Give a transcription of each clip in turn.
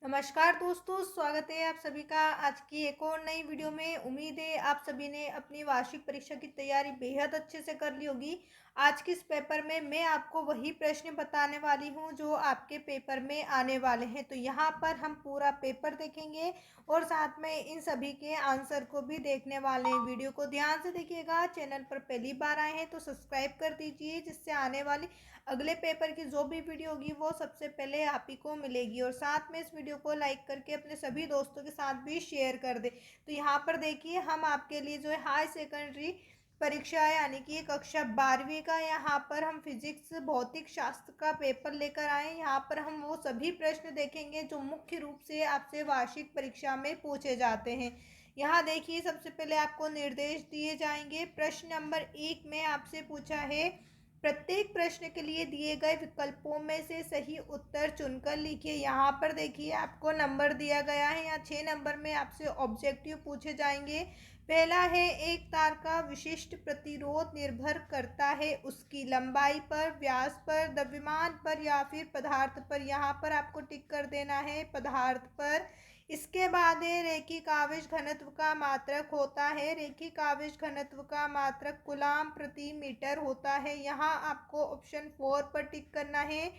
नमस्कार दोस्तों, स्वागत है आप सभी का आज की एक और नई वीडियो में। उम्मीद है आप सभी ने अपनी वार्षिक परीक्षा की तैयारी बेहद अच्छे से कर ली होगी। आज के इस पेपर में मैं आपको वही प्रश्न बताने वाली हूं जो आपके पेपर में आने वाले हैं। तो यहाँ पर हम पूरा पेपर देखेंगे और साथ में इन सभी के आंसर को भी देखने वाले हैं। वीडियो को ध्यान से देखिएगा। चैनल पर पहली बार आए हैं तो सब्सक्राइब कर दीजिए, जिससे आने वाली अगले पेपर की जो भी वीडियो होगी वो सबसे पहले आप ही को मिलेगी। और साथ में इस वीडियो को लाइक करके अपने सभी दोस्तों के साथ भी शेयर कर दे। तो यहाँ पर देखिए, हम आपके लिए जो है हाई सेकेंडरी परीक्षा है, यानी कि कक्षा 12वीं का, यहाँ पर हम फिजिक्स भौतिक शास्त्र का पेपर लेकर आए। यहाँ पर हम वो सभी प्रश्न देखेंगे जो मुख्य रूप से आपसे वार्षिक परीक्षा में पूछे जाते हैं। यहाँ देखिए, सबसे पहले आपको निर्देश दिए जाएंगे। प्रश्न नंबर 1 में आपसे पूछा है, प्रत्येक प्रश्न के लिए दिए गए विकल्पों में से सही उत्तर चुनकर लिखिए। यहाँ पर देखिए, आपको नंबर दिया गया है। यहाँ 6 नंबर में आपसे ऑब्जेक्टिव पूछे जाएंगे। पहला है, एक तार का विशिष्ट प्रतिरोध निर्भर करता है उसकी लंबाई पर, व्यास पर, द्रव्यमान पर या फिर पदार्थ पर। यहाँ पर आपको टिक कर देना है पदार्थ पर। इसके बाद है, रैखिक आवेश घनत्व का मात्रक होता है। रैखिक आवेश घनत्व का मात्रक कूलाम प्रति मीटर होता है। यहाँ आपको ऑप्शन 4 पर टिक करना है।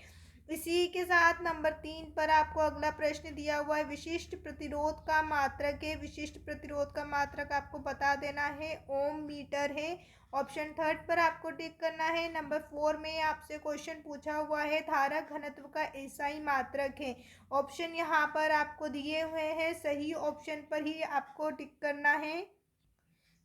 इसी के साथ नंबर 3 पर आपको अगला प्रश्न दिया हुआ है, विशिष्ट प्रतिरोध का मात्रक है। विशिष्ट प्रतिरोध का मात्रक आपको बता देना है, ओम मीटर है। ऑप्शन 3 पर आपको टिक करना है। नंबर 4 में आपसे क्वेश्चन पूछा हुआ है, धारक घनत्व का एसआई मात्रक है। ऑप्शन यहाँ पर आपको दिए हुए हैं, सही ऑप्शन पर ही आपको टिक करना है।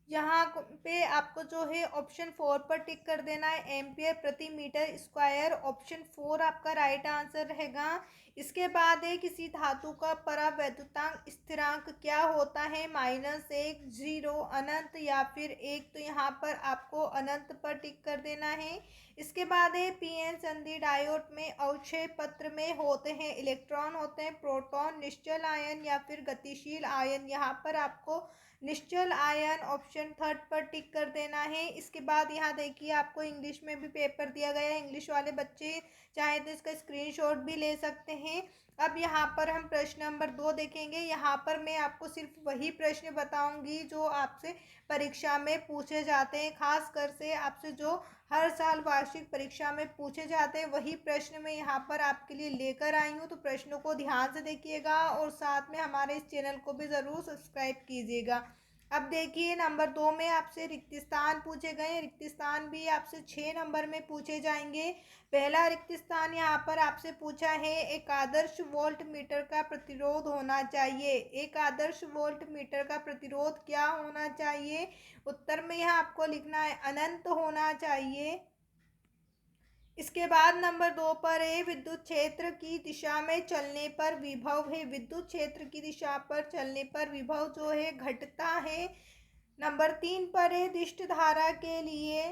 यहाँ पे आपको जो है ऑप्शन 4 पर टिक कर देना है, एम्पियर प्रति मीटर स्क्वायर। ऑप्शन 4 आपका राइट आंसर रहेगा। इसके बाद है, किसी धातु का परावैद्युतांक स्थिरांक क्या होता है, -1, 0, अनंत या फिर 1। तो यहाँ पर आपको अनंत पर टिक कर देना है। इसके बाद है, पीएन संधि डायोड में अवक्षय पत्र में होते हैं इलेक्ट्रॉन होते हैं, प्रोटॉन, निश्चल आयन या फिर गतिशील आयन। यहाँ पर आपको निश्चल आयन ऑप्शन 3 पर टिक कर देना है। इसके बाद यहाँ देखिए, आपको इंग्लिश में भी पेपर दिया गया है। इंग्लिश वाले बच्चे चाहे तो इसका स्क्रीनशॉट भी ले सकते हैं। अब यहाँ पर हम प्रश्न नंबर 2 देखेंगे। यहाँ पर मैं आपको सिर्फ वही प्रश्न बताऊंगी जो आपसे परीक्षा में पूछे जाते हैं, खास कर से आपसे जो हर साल वार्षिक परीक्षा में पूछे जाते हैं वही प्रश्न मैं यहाँ पर आपके लिए लेकर आई हूँ। तो प्रश्नों को ध्यान से देखिएगा और साथ में हमारे इस चैनल को भी ज़रूर सब्सक्राइब कीजिएगा। अब देखिए, नंबर 2 में आपसे रिक्त स्थान पूछे गए। रिक्त स्थान भी आपसे 6 नंबर में पूछे जाएंगे। पहला रिक्त स्थान यहाँ पर आपसे पूछा है, एक आदर्श वोल्ट मीटर का प्रतिरोध होना चाहिए। एक आदर्श वोल्ट मीटर का प्रतिरोध क्या होना चाहिए? उत्तर में यहाँ आपको लिखना है, अनंत होना चाहिए। इसके बाद नंबर 2 पर है, विद्युत क्षेत्र की दिशा में चलने पर विभव है। विद्युत क्षेत्र की दिशा पर चलने पर विभव जो है घटता है। नंबर 3 पर है, दिष्ट धारा के लिए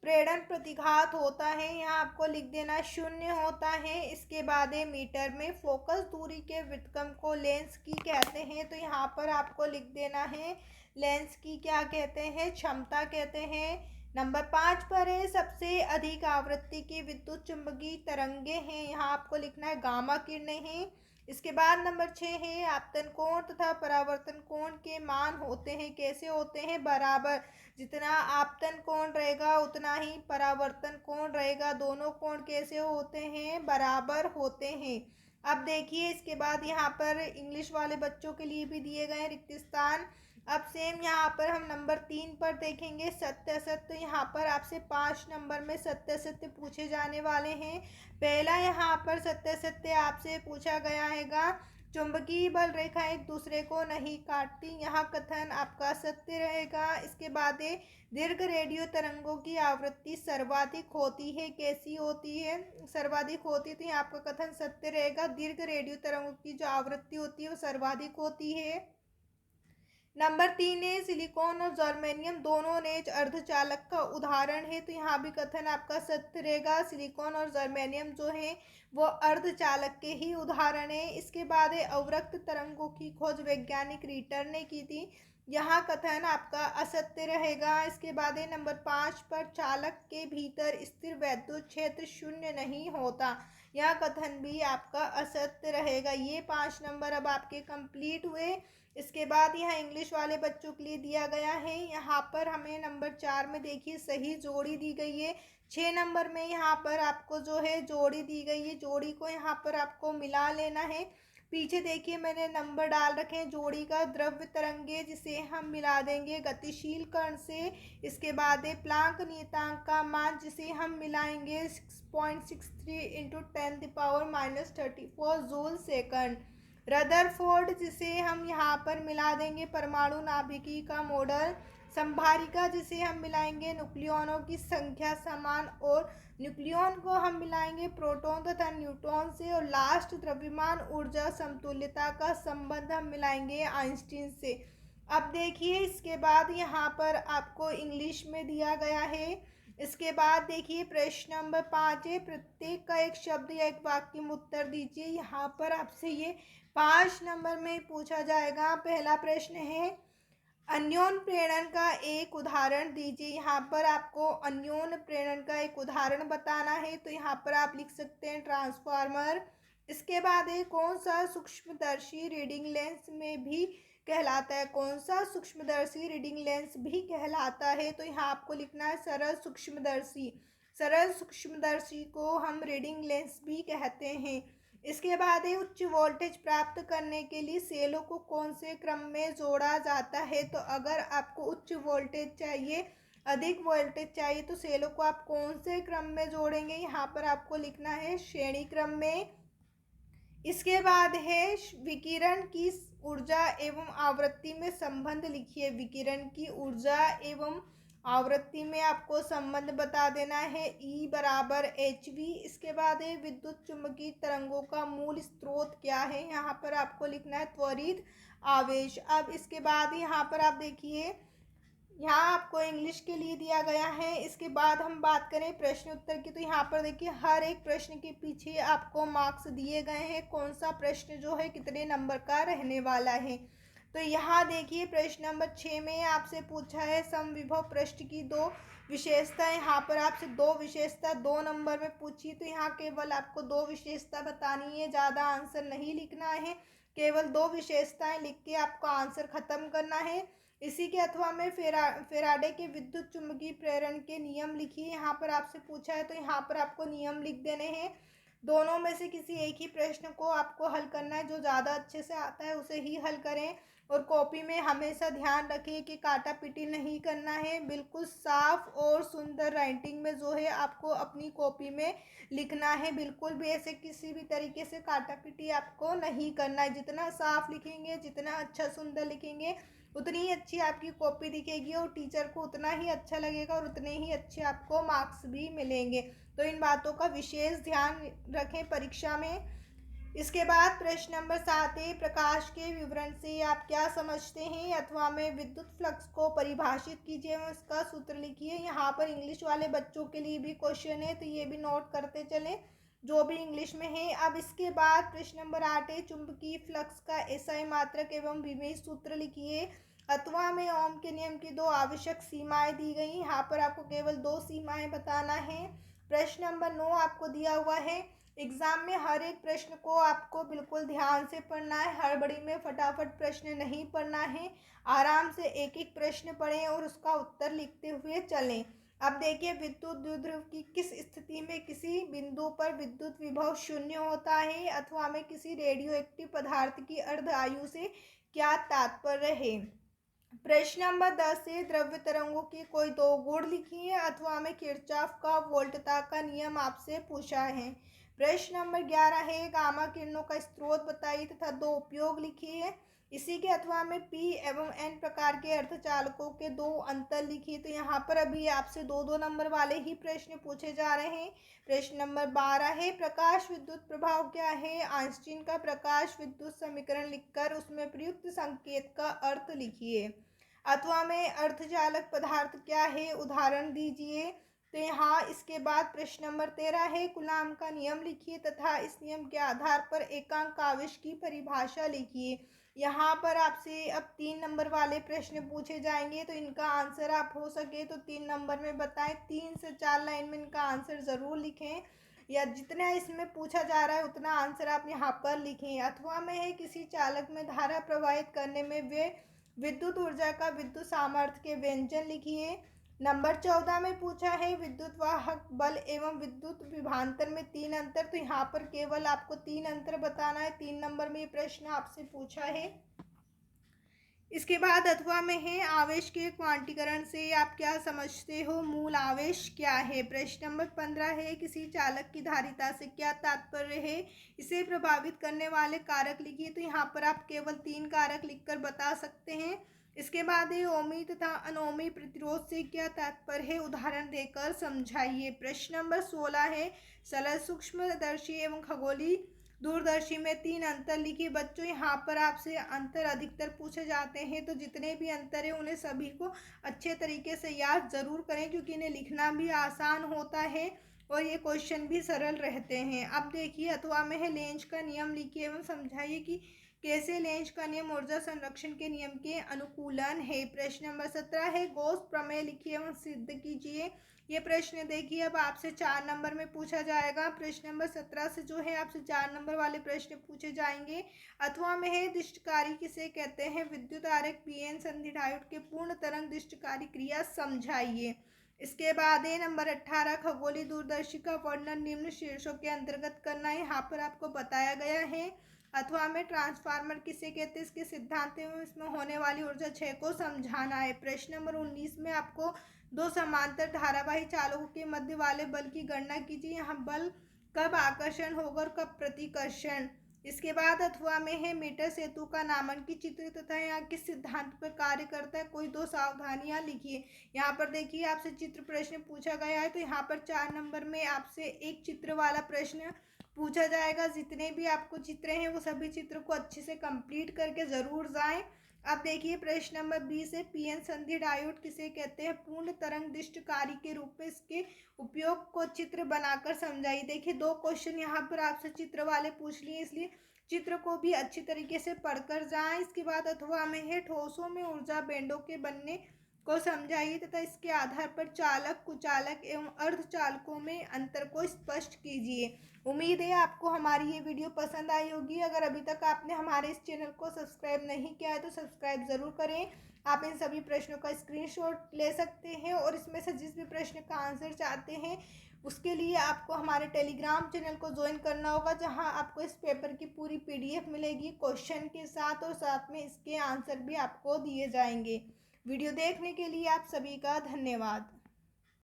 प्रेरण प्रतिघात होता है। यहाँ आपको लिख देना 0 होता है। इसके बाद है, मीटर में फोकस दूरी के व्युत्क्रम को लेंस की कहते हैं। तो यहाँ पर आपको लिख देना है, लेंस की क्या कहते हैं, क्षमता कहते हैं। नंबर 5 पर है, सबसे अधिक आवृत्ति की विद्युत चुंबकीय तरंगे हैं। यहाँ आपको लिखना है, गामा किरणें हैं। इसके बाद नंबर 6 है, आपतन कोण तथा परावर्तन कोण के मान होते हैं, कैसे होते हैं, बराबर। जितना आपतन कोण रहेगा उतना ही परावर्तन कोण रहेगा। दोनों कोण कैसे होते हैं, बराबर होते हैं। अब देखिए, इसके बाद यहाँ पर इंग्लिश वाले बच्चों के लिए भी दिए गए रिक्त स्थान। अब सेम यहाँ पर हम नंबर 3 पर देखेंगे, सत्य असत्य। यहाँ पर आपसे 5 नंबर में सत्य असत्य पूछे जाने वाले हैं। पहला यहाँ पर सत्य असत्य आपसे पूछा गया हैगा, चुंबकीय बल रेखा एक दूसरे को नहीं काटती। यहाँ कथन आपका सत्य रहेगा। इसके बाद दीर्घ रेडियो तरंगों की आवृत्ति सर्वाधिक होती है, कैसी होती है, सर्वाधिक होती है। तो यहाँ आपका कथन सत्य रहेगा। दीर्घ रेडियो तरंगों की जो आवृत्ति होती है वो सर्वाधिक होती है। नंबर 3 है, सिलिकॉन और जर्मेनियम दोनों नेज अर्धचालक का उदाहरण है। तो यहाँ भी कथन आपका सत्य रहेगा। सिलिकॉन और जर्मेनियम जो है वो अर्धचालक के ही उदाहरण है। इसके बाद है, अवरक्त तरंगों की खोज वैज्ञानिक रीटर ने की थी। यहाँ कथन आपका असत्य रहेगा। इसके बाद है नंबर 5 पर, चालक के भीतर स्थिर वैद्युत क्षेत्र शून्य नहीं होता। यह कथन भी आपका असत्य रहेगा। ये 5 नंबर अब आपके कंप्लीट हुए। इसके बाद यह इंग्लिश वाले बच्चों के लिए दिया गया है। यहाँ पर हमें नंबर 4 में देखिए सही जोड़ी दी गई है। 6 नंबर में यहाँ पर आपको जो है जोड़ी दी गई है, जोड़ी को यहाँ पर आपको मिला लेना है। पीछे देखिए मैंने नंबर डाल रखे हैं जोड़ी का। द्रव्य तरंगे जिसे हम मिला देंगे गतिशील कण से। इसके बाद है प्लांक नियतांक का मान जिसे हम मिलाएंगे 6.63 इंटू 10⁻⁻34 जूल सेकंड। रदरफोर्ड जिसे हम यहाँ पर मिला देंगे परमाणु नाभिकी का मॉडल। संभारिका जिसे हम मिलाएंगे न्यूक्लियनों की संख्या समान, और न्यूक्लियन को हम मिलाएंगे प्रोटॉन तथा न्यूट्रॉन से। और लास्ट द्रव्यमान ऊर्जा समतुल्यता का संबंध हम मिलाएंगे आइंस्टीन से। अब देखिए इसके बाद यहाँ पर आपको इंग्लिश में दिया गया है। इसके बाद देखिए प्रश्न नंबर 5 है, प्रत्येक का एक शब्द या एक वाक्य में उत्तर दीजिए। यहाँ पर आपसे ये 5 नंबर में पूछा जाएगा। पहला प्रश्न है, अन्योन प्रेरण का एक उदाहरण दीजिए। यहाँ पर आपको अन्योन प्रेरण का एक उदाहरण बताना है, तो यहाँ पर आप लिख सकते हैं ट्रांसफार्मर। इसके बाद है, कौन सा सूक्ष्मदर्शी रीडिंग लेंस में भी कहलाता है। कौन सा सूक्ष्मदर्शी रीडिंग लेंस भी कहलाता है, तो यहाँ आपको लिखना है सरल सूक्ष्मदर्शी। सरल सूक्ष्मदर्शी को हम रीडिंग लेंस भी कहते हैं। इसके बाद है, उच्च वोल्टेज प्राप्त करने के लिए सेलों को कौन से क्रम में जोड़ा जाता है। तो अगर आपको उच्च वोल्टेज चाहिए, अधिक वोल्टेज चाहिए, तो सेलों को आप कौन से क्रम में जोड़ेंगे। यहाँ पर आपको लिखना है श्रेणी क्रम में। इसके बाद है, विकिरण की ऊर्जा एवं आवृत्ति में संबंध लिखिए। विकिरण की ऊर्जा एवं आवृत्ति में आपको संबंध बता देना है, E बराबर hv। इसके बाद है, विद्युत चुम्बकीय तरंगों का मूल स्रोत क्या है। यहाँ पर आपको लिखना है त्वरित आवेश। अब इसके बाद यहाँ पर आप देखिए, यहाँ आपको इंग्लिश के लिए दिया गया है। इसके बाद हम बात करें प्रश्न उत्तर की, तो यहाँ पर देखिए हर एक प्रश्न के पीछे आपको मार्क्स दिए गए हैं, कौन सा प्रश्न जो है कितने नंबर का रहने वाला है। तो यहाँ देखिए प्रश्न नंबर 6 में आपसे पूछा है समविभव पृष्ठ की 2 विशेषता। यहाँ पर आपसे 2 विशेषता 2 नंबर में पूछी, तो यहाँ केवल आपको 2 विशेषता बतानी है, ज़्यादा आंसर नहीं लिखना है। केवल 2 विशेषताएं लिख के आपको आंसर खत्म करना है। इसी के अथवा में फेराडे के विद्युत चुम्बकीय प्रेरण के नियम लिखिए। यहाँ पर आपसे पूछा है, तो यहाँ पर आपको नियम लिख देने हैं। दोनों में से किसी एक ही प्रश्न को आपको हल करना है, जो ज़्यादा अच्छे से आता है उसे ही हल करें। और कॉपी में हमेशा ध्यान रखिए कि काटा पिटी नहीं करना है, बिल्कुल साफ और सुंदर राइटिंग में जो है आपको अपनी कॉपी में लिखना है। बिल्कुल भी ऐसे किसी भी तरीके से काटा पिटी आपको नहीं करना है। जितना साफ लिखेंगे, जितना अच्छा सुंदर लिखेंगे, उतनी ही अच्छी आपकी कॉपी दिखेगी और टीचर को उतना ही अच्छा लगेगा और उतने ही अच्छे आपको मार्क्स भी मिलेंगे। तो इन बातों का विशेष ध्यान रखें परीक्षा में। इसके बाद प्रश्न नंबर 7 है, प्रकाश के विवरण से आप क्या समझते हैं, अथवा में विद्युत फ्लक्स को परिभाषित कीजिए एवं इसका सूत्र लिखिए। यहाँ पर इंग्लिश वाले बच्चों के लिए भी क्वेश्चन है, तो ये भी नोट करते चलें जो भी इंग्लिश में है। अब इसके बाद प्रश्न नंबर 8 है, चुंबकीय फ्लक्स का एसआई मात्रक एवं विभेद सूत्र लिखिए। अथवा में ओम के नियम की 2 आवश्यक सीमाएं दी गई। यहाँ पर आपको केवल 2 सीमाएं बताना है। प्रश्न नंबर 9 आपको दिया हुआ है। एग्जाम में हर एक प्रश्न को आपको बिल्कुल ध्यान से पढ़ना है, हड़बड़ी में फटाफट प्रश्न नहीं पढ़ना है। आराम से एक एक प्रश्न पढ़ें और उसका उत्तर लिखते हुए चलें। अब देखिए, विद्युत द्विध्रुव की किस स्थिति में किसी बिंदु पर विद्युत विभव शून्य होता है, अथवा में किसी रेडियो एक्टिव पदार्थ की अर्ध आयु से क्या तात्पर्य है। प्रश्न नंबर 10 है, द्रव्य तरंगों के कोई 2 गुण लिखिए। अथवा में किरचॉफ का वोल्टता का नियम आपसे पूछा है। प्रश्न नंबर 11 है, गामा किरणों का स्रोत बताइए तथा 2 उपयोग लिखिए। इसी के अथवा में पी एवं एन प्रकार के अर्धचालकों के 2 अंतर लिखिए। तो यहाँ पर अभी आपसे 2-2 नंबर वाले ही प्रश्न पूछे जा रहे हैं। प्रश्न नंबर 12 है, प्रकाश विद्युत प्रभाव क्या है। आइंस्टीन का प्रकाश विद्युत समीकरण लिखकर उसमें प्रयुक्त संकेत का अर्थ लिखिए। अथवा में अर्धचालक पदार्थ क्या है, उदाहरण दीजिए। तो यहाँ इसके बाद प्रश्न नंबर 13 है, कूलाम का नियम लिखिए तथा इस नियम के आधार पर एकांक आवेश की परिभाषा लिखिए। यहाँ पर आपसे अब 3 नंबर वाले प्रश्न पूछे जाएंगे, तो इनका आंसर आप हो सके तो 3 नंबर में बताएं। 3 से 4 लाइन में इनका आंसर ज़रूर लिखें, या जितना इसमें पूछा जा रहा है उतना आंसर आप यहाँ पर लिखें। अथवा में है, किसी चालक में धारा प्रवाहित करने में वे विद्युत ऊर्जा का विद्युत सामर्थ्य के व्यंजन लिखिए। नंबर 14 में पूछा है, विद्युत वाहक बल एवं विद्युत विभवांतर में 3 अंतर। तो यहाँ पर केवल आपको 3 अंतर बताना है। 3 नंबर में ये प्रश्न आपसे पूछा है। इसके बाद अथवा में है, आवेश के क्वांटीकरण से आप क्या समझते हो, मूल आवेश क्या है। प्रश्न नंबर 15 है, किसी चालक की धारिता से क्या तात्पर्य है, इसे प्रभावित करने वाले कारक लिखिए। तो यहाँ पर आप केवल 3 कारक लिखकर बता सकते हैं। इसके बाद है, ओमी तथा अनोमी प्रतिरोध से क्या तात्पर्य है, उदाहरण देकर समझाइए। प्रश्न नंबर 16 है, सरल सूक्ष्मदर्शी एवं खगोलीय दूरदर्शी में 3 अंतर लिखिए। बच्चों यहाँ पर आपसे अंतर अधिकतर पूछे जाते हैं, तो जितने भी अंतर है उन्हें सभी को अच्छे तरीके से याद ज़रूर करें, क्योंकि इन्हें लिखना भी आसान होता है और ये क्वेश्चन भी सरल रहते हैं। अब देखिए, अथवा में है, लेंज का नियम लिखिए एवं समझाइए कि कैसे लेंज का नियम ऊर्जा संरक्षण के नियम के अनुकूलन है। प्रश्न नंबर 17 है, गॉस प्रमेय लिखिए एवं सिद्ध कीजिए। ये प्रश्न देखिए अब आपसे 4 नंबर में पूछा जाएगा। प्रश्न नंबर 17 से जो है आपसे 4 नंबर वाले प्रश्न पूछे जाएंगे। अथवा में है, दिष्टकारी किसे कहते हैं, विद्युत आरेख पीएन संधि डायोड के पूर्ण तरंग दिष्टकारी क्रिया समझाइए। इसके बाद है नंबर 18, खगोलीय दूरदर्शी का वर्णन निम्न शीर्षों के अंतर्गत करना है। यहाँ पर आपको बताया गया है। अथवा में ट्रांसफार्मर किसे कहते हैं, इसके सिद्धांत एवं इसमें होने वाली ऊर्जा क्षय को समझाना है। प्रश्न नंबर 19 में आपको 2 समांतर धारावाही चालकों के मध्य वाले बल की गणना कीजिए। यहाँ बल कब आकर्षण होगा और कब प्रतिकर्षण। इसके बाद अथवा में है, मीटर सेतु का नामांकित चित्र तथा यहाँ किस सिद्धांत पर कार्य करता है, कोई 2 सावधानियां लिखिए। यहाँ पर देखिए आपसे चित्र प्रश्न पूछा गया है, तो यहाँ पर 4 नंबर में आपसे एक चित्र वाला प्रश्न पूछा जाएगा। जितने भी आपको चित्र हैं वो सभी चित्र को अच्छे से कंप्लीट करके ज़रूर जाएं। अब देखिए प्रश्न नंबर 20 है, पीएन संधि डायोड किसे कहते हैं, पूर्ण तरंग दिष्टकारी के रूप में इसके उपयोग को चित्र बनाकर समझाइए। देखिए 2 क्वेश्चन यहाँ पर आपसे चित्र वाले पूछ लिए, इसलिए चित्र को भी अच्छी तरीके से पढ़कर जाएं। इसके बाद अथवा में है, ठोसों में ऊर्जा बैंडों के बनने को समझाइए तथा इसके आधार पर चालक, कुचालक एवं अर्धचालकों में अंतर को स्पष्ट कीजिए। उम्मीद है आपको हमारी ये वीडियो पसंद आई होगी। अगर अभी तक आपने हमारे इस चैनल को सब्सक्राइब नहीं किया है तो सब्सक्राइब ज़रूर करें। आप इन सभी प्रश्नों का स्क्रीनशॉट ले सकते हैं और इसमें से जिस भी प्रश्न का आंसर चाहते हैं उसके लिए आपको हमारे टेलीग्राम चैनल को ज्वाइन करना होगा, जहां आपको इस पेपर की पूरी PDF मिलेगी क्वेश्चन के साथ, और साथ में इसके आंसर भी आपको दिए जाएंगे। वीडियो देखने के लिए आप सभी का धन्यवाद।